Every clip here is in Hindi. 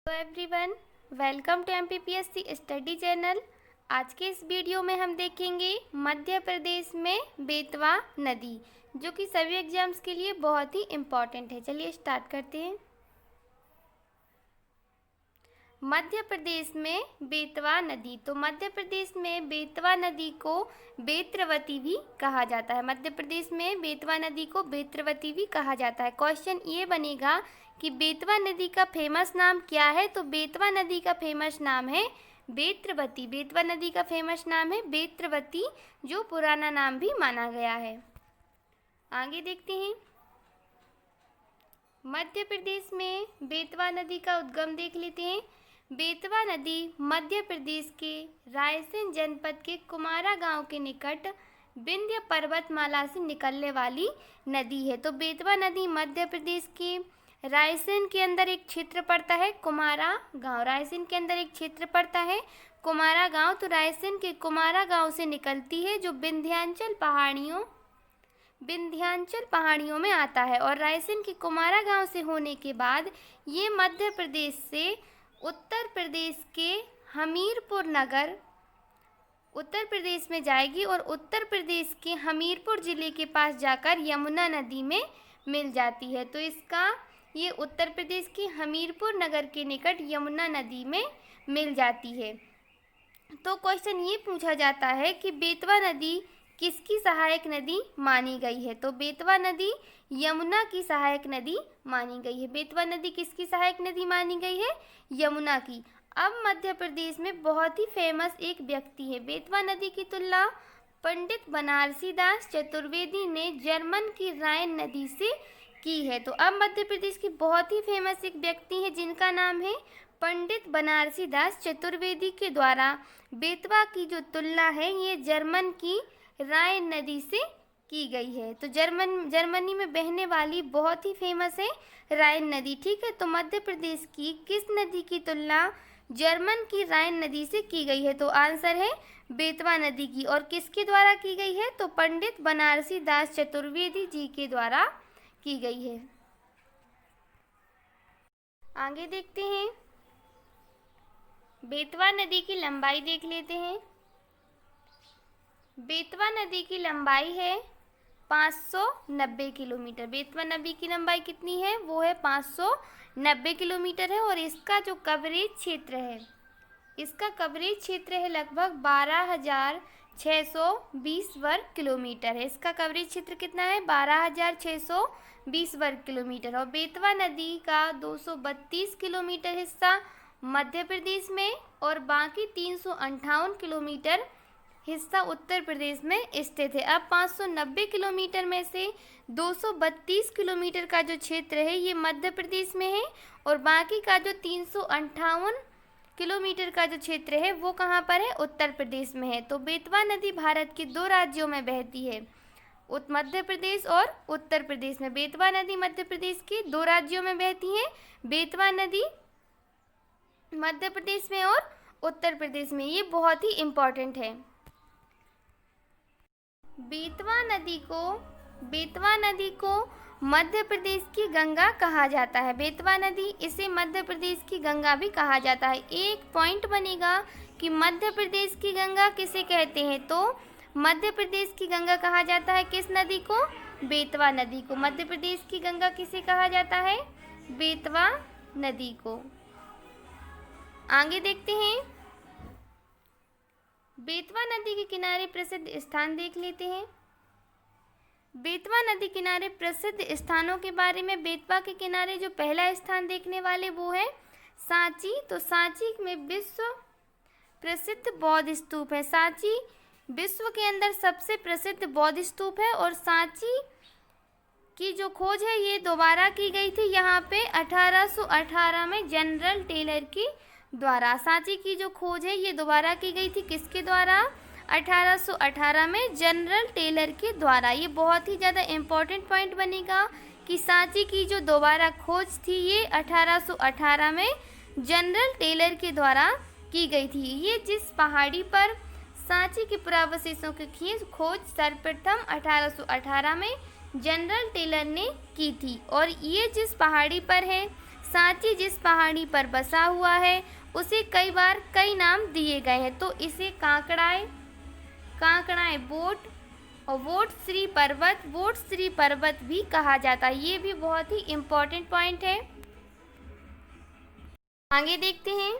Hello everyone, welcome to MPPSC study channel. आज के इस वीडियो में हम देखेंगे मध्य प्रदेश में बेतवा नदी, जो कि सभी एग्जाम्स के लिए बहुत ही इम्पॉर्टेंट है। चलिए स्टार्ट करते हैं। मध्य प्रदेश में बेतवा नदी, तो मध्य प्रदेश में बेतवा नदी को बेत्रवती भी कहा जाता है। मध्य प्रदेश में बेतवा नदी को बेत्रवती भी कहा जाता है। क्वेश्चन ये बनेगा कि बेतवा नदी का फेमस नाम क्या है, तो बेतवा नदी का फेमस नाम है बेत्रवती। बेतवा नदी का फेमस नाम है बेत्रवती, जो पुराना नाम भी माना गया है। आगे देखते हैं। मध्य प्रदेश में बेतवा नदी का उद्गम देख लेते हैं। बेतवा नदी मध्य प्रदेश के रायसेन जनपद के कुमारा गांव के निकट विंध्य पर्वतमाला से निकलने वाली नदी है। तो बेतवा नदी मध्य प्रदेश के रायसेन के अंदर एक क्षेत्र पड़ता है कुमारा गांव। रायसेन के अंदर एक क्षेत्र पड़ता है कुमारा गांव। तो रायसेन के कुमारा गांव से निकलती है, जो विंध्याचल पहाड़ियों में आता है। और रायसेन के कुमारा गांव से होने के बाद ये मध्य प्रदेश से उत्तर प्रदेश के हमीरपुर नगर उत्तर प्रदेश में जाएगी और उत्तर प्रदेश के हमीरपुर जिले के पास जाकर यमुना नदी में मिल जाती है। तो ये उत्तर प्रदेश के हमीरपुर नगर के निकट यमुना नदी में मिल जाती है। तो क्वेश्चन ये पूछा जाता है कि बेतवा नदी किसकी सहायक नदी मानी गई है, तो बेतवा नदी यमुना की सहायक नदी मानी गई है। बेतवा नदी किसकी सहायक नदी मानी गई है? यमुना की। अब मध्य प्रदेश में बहुत ही फेमस एक व्यक्ति है। बेतवा नदी की तुलना पंडित बनारसी दास चतुर्वेदी ने जर्मन की राइन नदी से की है। तो अब मध्य प्रदेश की बहुत ही फेमस एक व्यक्ति है जिनका नाम है पंडित बनारसी दास चतुर्वेदी के द्वारा बेतवा की जो तुलना है ये जर्मन की राइन नदी से की गई है। तो जर्मनी में बहने वाली बहुत ही फेमस है राइन नदी। ठीक है, तो मध्य प्रदेश की किस नदी की तुलना जर्मन की राइन नदी से की गई है? तो आंसर है बेतवा नदी की। और किसके द्वारा की गई है? तो पंडित बनारसी दास चतुर्वेदी जी के द्वारा की गई है। आगे देखते हैं। बेतवा नदी की लंबाई देख लेते हैं। बेतवा नदी की लंबाई है 590 किलोमीटर। बेतवा नदी की लंबाई कितनी है? वो है 590 किलोमीटर है। और इसका जो कवरेज क्षेत्र है लगभग 12,620 वर्ग किलोमीटर है। इसका कवरेज क्षेत्र कितना है? 12,620 वर्ग किलोमीटर। और बेतवा नदी का 232 किलोमीटर हिस्सा मध्य प्रदेश में और बाकी 358 किलोमीटर हिस्सा उत्तर प्रदेश में स्थित है। अब 590 किलोमीटर में से 232 किलोमीटर का जो क्षेत्र है ये मध्य प्रदेश में है और बाकी का जो 358 किलोमीटर का जो क्षेत्र है वो कहाँ पर है? उत्तर प्रदेश में है। तो बेतवा नदी भारत के 2 राज्यों में बहती है, मध्य प्रदेश और उत्तर प्रदेश में। बेतवा नदी मध्य प्रदेश के 2 राज्यों में बहती है। बेतवा नदी मध्य प्रदेश में और उत्तर प्रदेश में। ये बहुत ही इम्पोर्टेंट है। बेतवा नदी को मध्य प्रदेश की गंगा कहा जाता है। बेतवा नदी इसे मध्य प्रदेश की गंगा भी कहा जाता है। एक पॉइंट बनेगा कि मध्य प्रदेश की गंगा किसे कहते हैं, तो मध्य प्रदेश की गंगा कहा जाता है किस नदी को? बेतवा नदी को। मध्य प्रदेश की गंगा किसे कहा जाता है? बेतवा नदी को। आगे देखते हैं। बेतवा नदी के किनारे प्रसिद्ध स्थान देख लेते हैं। बेतवा नदी किनारे प्रसिद्ध स्थानों के बारे में, बेतवा के किनारे जो पहला स्थान देखने वाले वो है सांची। तो सांची में विश्व प्रसिद्ध बौद्ध स्तूप है। सांची विश्व के अंदर सबसे प्रसिद्ध बौद्ध स्तूप है। और सांची की जो खोज है ये दोबारा की गई थी यहाँ पे 1818 में जनरल टेलर की द्वारा। सांची की जो खोज है ये दोबारा की गई थी किसके द्वारा? 1818 में जनरल टेलर के द्वारा। ये बहुत ही ज़्यादा इम्पोर्टेंट पॉइंट बनेगा कि सांची की जो दोबारा खोज थी ये 1818 में जनरल टेलर के द्वारा की गई थी। ये जिस पहाड़ी पर सांची के पुरावशेषों की खोज सर्वप्रथम 1818 में जनरल टेलर ने की थी। और ये जिस पहाड़ी पर है सांची जिस पहाड़ी पर बसा हुआ है उसे कई बार कई नाम दिए गए हैं। तो इसे कांकड़ाए बोट और वोट श्री पर्वत भी कहा जाता है। ये भी बहुत ही इम्पोर्टेंट पॉइंट है। आगे देखते हैं।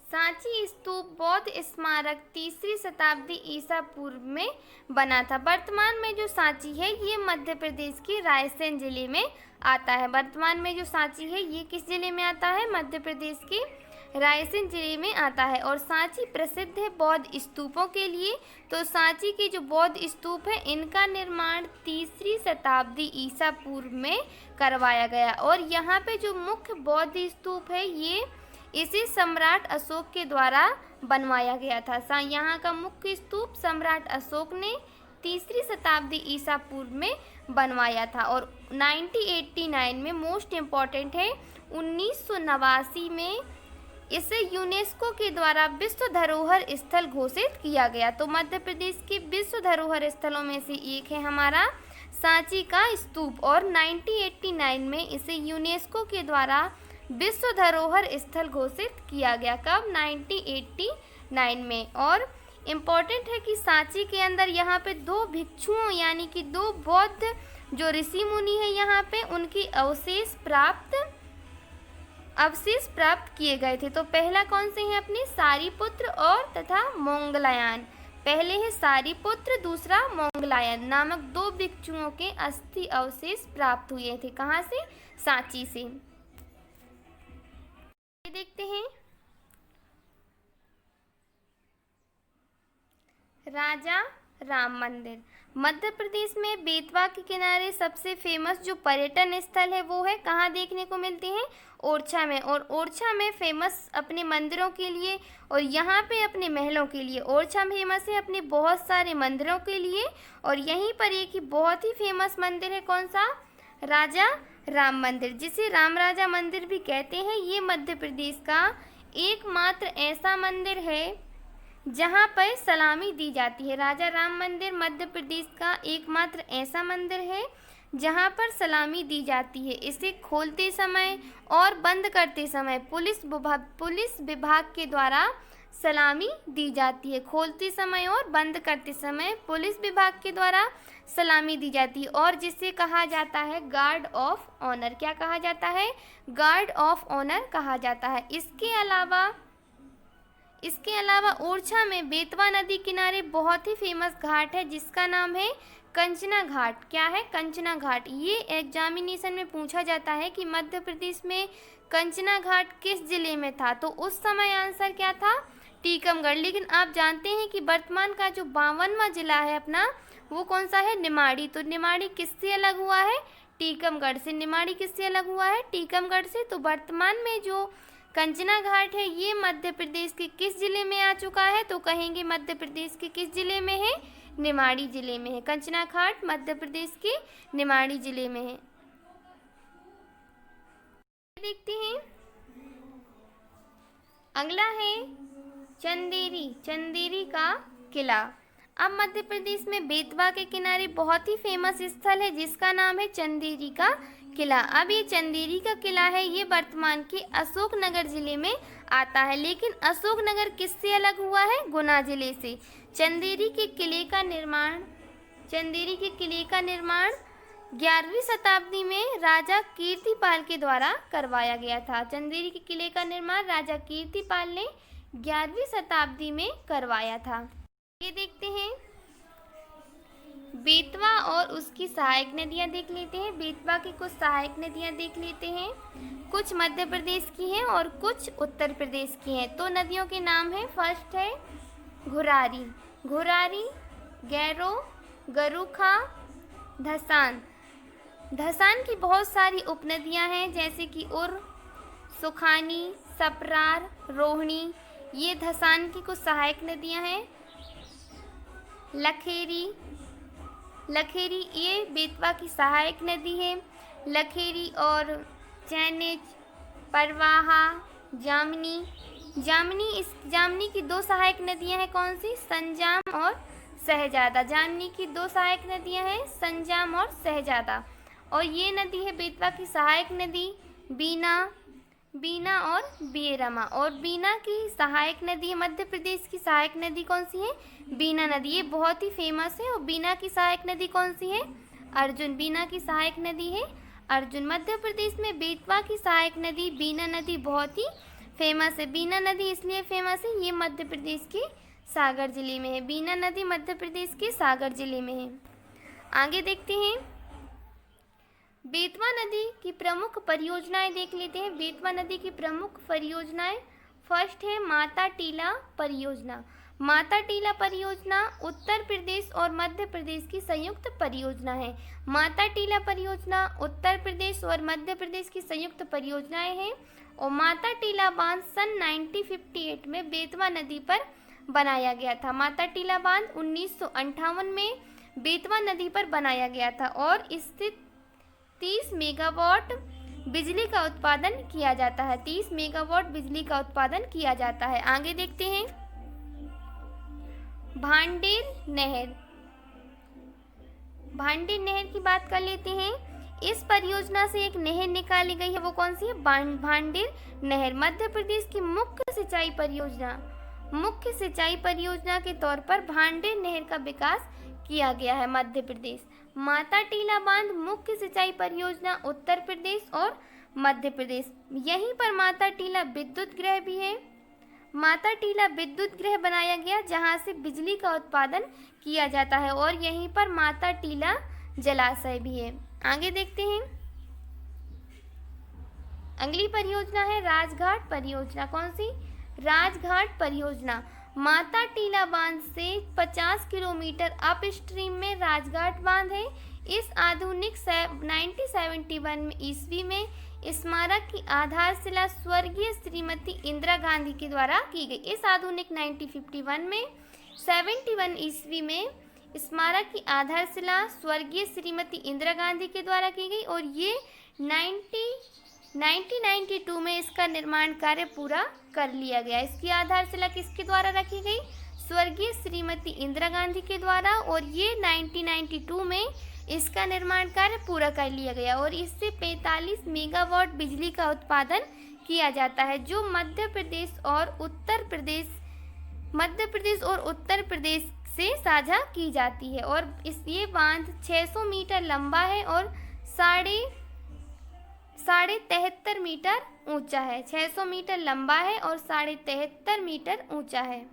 सांची स्तूप बौद्ध स्मारक 3री शताब्दी ईसा पूर्व में बना था। वर्तमान में जो सांची है ये मध्य प्रदेश के रायसेन जिले में आता है। वर्तमान में जो सांची है ये किस जिले में आता है? मध्य प्रदेश के रायसेन जिले में आता है। और सांची प्रसिद्ध है बौद्ध स्तूपों के लिए। तो सांची के जो बौद्ध स्तूप है इनका निर्माण 3री शताब्दी ईसा पूर्व में करवाया गया। और यहाँ पे जो मुख्य बौद्ध स्तूप है ये इसे सम्राट अशोक के द्वारा बनवाया गया था। यहाँ का मुख्य स्तूप सम्राट अशोक ने 3री शताब्दी ईसा पूर्व में बनवाया था। और 1989 में मोस्ट इम्पॉर्टेंट है 1989 में इसे यूनेस्को के द्वारा विश्व धरोहर स्थल घोषित किया गया। तो मध्य प्रदेश के विश्व धरोहर स्थलों में से एक है हमारा सांची का स्तूप। और 1989 में इसे यूनेस्को के द्वारा विश्व धरोहर स्थल घोषित किया गया। कब? 1989 में। और इम्पॉर्टेंट है कि सांची के अंदर यहाँ पे 2 भिक्षुओं यानी कि 2 बौद्ध जो ऋषि मुनि है यहाँ पे उनकी अवशेष प्राप्त किए गए थे। तो पहला कौन से हैं अपने? सारीपुत्र और तथा मोंगलायन। पहले है सारीपुत्र, दूसरा मोंगलायन नामक 2 भिक्षुओं के अस्थि अवशेष प्राप्त हुए थे। कहाँ से? सांची से। देखते हैं राजा राम मंदिर। मध्य प्रदेश में बेतवा के किनारे सबसे फेमस जो पर्यटन स्थल है वो है कहाँ देखने को मिलते हैं? ओरछा में। और ओरछा में फेमस अपने मंदिरों के लिए और यहाँ पे अपने महलों के लिए। ओरछा फेमस है अपने बहुत सारे मंदिरों के लिए। और यहीं पर एक ही बहुत ही फेमस मंदिर है, कौन सा? राजा राम मंदिर, जिसे राम राजा मंदिर भी कहते हैं। ये मध्य प्रदेश का एकमात्र ऐसा मंदिर है जहाँ पर सलामी दी जाती है। राजा राम मंदिर मध्य प्रदेश का एकमात्र ऐसा मंदिर है जहाँ पर सलामी दी जाती है। इसे खोलते समय और बंद करते समय पुलिस विभाग के द्वारा सलामी दी जाती है। खोलते समय और बंद करते समय पुलिस विभाग के द्वारा सलामी दी जाती है। और जिसे कहा जाता है गार्ड ऑफ ऑनर। क्या कहा जाता है? गार्ड ऑफ ऑनर कहा जाता है। इसके अलावा ओरछा में बेतवा नदी किनारे बहुत ही फेमस घाट है जिसका नाम है कंचना घाट। क्या है? कंचना घाट। ये एग्जामिनेशन में पूछा जाता है कि मध्य प्रदेश में कंचना घाट किस जिले में था। तो उस समय आंसर क्या था? टीकमगढ़। लेकिन आप जानते हैं कि वर्तमान का जो 52वां जिला है अपना वो कौन सा है? निमाड़ी। तो निमाड़ी किससे अलग हुआ है? टीकमगढ़ से। निमाड़ी किससे अलग हुआ है? टीकमगढ़ से। तो वर्तमान में जो कंचना घाट है ये मध्य प्रदेश के किस जिले में आ चुका है? तो कहेंगे मध्य प्रदेश के किस जिले में है? निमाड़ी जिले में है। कंचना घाट मध्य प्रदेश के निमाड़ी जिले में है। देखते हैं अगला है चंदेरी का किला। अब मध्य प्रदेश में बेतवा के किनारे बहुत ही फेमस स्थल है जिसका नाम है चंदेरी का किला। अब ये चंदेरी का किला है ये वर्तमान के अशोकनगर जिले में आता है। लेकिन अशोकनगर किससे अलग हुआ है? गुना जिले से। चंदेरी के किले का निर्माण 11वीं शताब्दी में राजा कीर्तिपाल के द्वारा करवाया गया था। चंदेरी के किले का निर्माण राजा कीर्तिपाल ने 11वीं शताब्दी में करवाया था। ये देखते हैं बेतवा और उसकी सहायक नदियाँ देख लेते हैं। बेतवा की कुछ सहायक नदियाँ देख लेते हैं। कुछ मध्य प्रदेश की हैं और कुछ उत्तर प्रदेश की हैं। तो नदियों के नाम हैं, फर्स्ट है घुरारी, गैरो, गरुखा, धसान की बहुत सारी उपनदियाँ हैं जैसे कि उर, सुखानी, सपरार, रोहिणी। ये धसान की कुछ सहायक नदियाँ हैं। लखेरी ये बेतवा की सहायक नदी है। लखेरी और चैनिज, परवाहा, जामनी की 2 सहायक नदियां हैं। कौन सी? संजाम और शहजादा। जामनी की दो सहायक नदियां हैं, संजाम और शहजादा। और ये नदी है बेतवा की सहायक नदी बीना और बेरमा। और बीना की सहायक नदी है, मध्य प्रदेश की सहायक नदी कौन सी है? बीना नदी। ये बहुत ही फेमस है। और बीना की सहायक नदी कौन सी है? अर्जुन। बीना की सहायक नदी है अर्जुन। मध्य प्रदेश में बेतवा की सहायक नदी बीना नदी बहुत ही फेमस है। बीना नदी इसलिए फेमस है, ये मध्य प्रदेश के सागर जिले में है। बीना नदी मध्य प्रदेश के सागर जिले में है। आगे देखते हैं, बेतवा नदी की प्रमुख परियोजनाएं देख लेते हैं। बेतवा नदी की प्रमुख परियोजनाएं, फर्स्ट है माता टीला परियोजना। माता टीला परियोजना उत्तर प्रदेश और मध्य प्रदेश की संयुक्त परियोजना है। माता टीला परियोजना उत्तर प्रदेश और मध्य प्रदेश की संयुक्त परियोजनाएं हैं। और माता टीला बांध सन 1958 में बेतवा नदी पर बनाया गया था। माता टीला बांध 1958 में बेतवा नदी पर बनाया गया था और स्थित 30 मेगावाट बिजली का उत्पादन किया जाता है। 30 मेगावाट बिजली का उत्पादन किया जाता है। आगे देखते हैं, भांडेर नहर। भांडेर नहर की बात कर लेते हैं। इस परियोजना से एक नहर निकाली गई है, वो कौन सी है? भांडेर नहर। मध्य प्रदेश की मुख्य सिंचाई परियोजना के तौर पर भांडेर नहर का विकास किया गया है मध्य प्रदेश। माता टीला बांध मुख्य सिंचाई परियोजना उत्तर प्रदेश और मध्य प्रदेश। यहीं पर माता टीला विद्युत गृह भी है। माता टीला विद्युत गृह बनाया गया जहां से बिजली का उत्पादन किया जाता है। और यहीं पर माता टीला जलाशय भी है। आगे देखते हैं, अगली परियोजना है राजघाट परियोजना। कौन सी? राजघाट परियोजना। माता टीला बांध से 50 किलोमीटर अप स्ट्रीम में राजघाट बांध है। इस आधुनिक 1971 ईस्वी में स्मारक की आधारशिला स्वर्गीय श्रीमती इंदिरा गांधी के द्वारा की गई। इस आधुनिक 1971 ईस्वी में स्मारक की आधारशिला स्वर्गीय श्रीमती इंदिरा गांधी के द्वारा की गई। और ये 1992 में इसका निर्माण कार्य पूरा कर लिया गया। इसकी आधारशिला किसके द्वारा रखी गई? स्वर्गीय श्रीमती इंदिरा गांधी के द्वारा। और ये 1992 में इसका निर्माण कार्य पूरा कर लिया गया। और इससे 45 मेगावाट बिजली का उत्पादन किया जाता है, जो मध्य प्रदेश और उत्तर प्रदेश से साझा की जाती है। और ये बांध 600 मीटर लंबा है और साढ़े 73 मीटर ऊंचा है। 600 मीटर लंबा है और 73.5 मीटर ऊंचा है।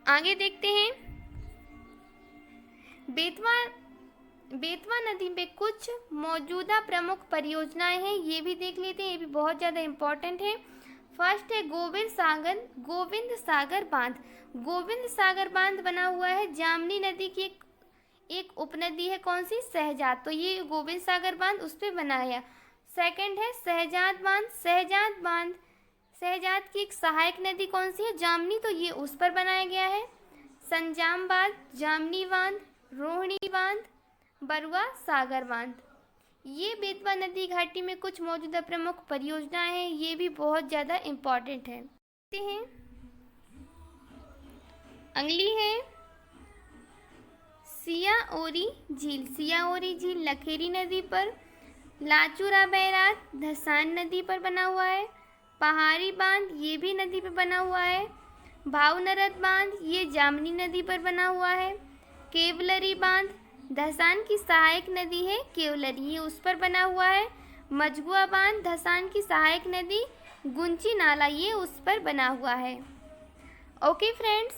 आगे देखते हैं, बेतवा नदी में कुछ मौजूदा प्रमुख परियोजनाएं हैं, ये भी देख लेते हैं। ये भी बहुत ज़्यादा इम्पोर्टेंट है। फर्स्ट है गोविंद सागर बांध। गोविंद सागर बांध बना हुआ है जामनी नदी की एक उपनदी है। कौन सी? शहजाद। तो ये गोविंद सागर बांध उस पर बनाया। सेकंड है शहजाद बांध। शहजाद की एक सहायक नदी कौन सी है? जामनी। तो ये उस पर बनाया गया है। संजाम बांध, जामनी बांध, रोहिणी बांध, बरुआ सागर बांध। ये बेतवा नदी घाटी में कुछ मौजूदा प्रमुख परियोजनाएं हैं, ये भी बहुत ज़्यादा इम्पोर्टेंट है। अगली है सियाओरी झील लखेरी नदी पर, लाचुरा बैराज धसान नदी पर बना हुआ है। पहाड़ी बांध ये भी नदी पर बना हुआ है। भावनरद बांध ये जामनी नदी पर बना हुआ है। केवलरी बांध धसान की सहायक नदी है केवलरी, ये उस पर बना हुआ है। मजगुआ बांध धसान की सहायक नदी गुंची नाला, ये उस पर बना हुआ है। Okay friends,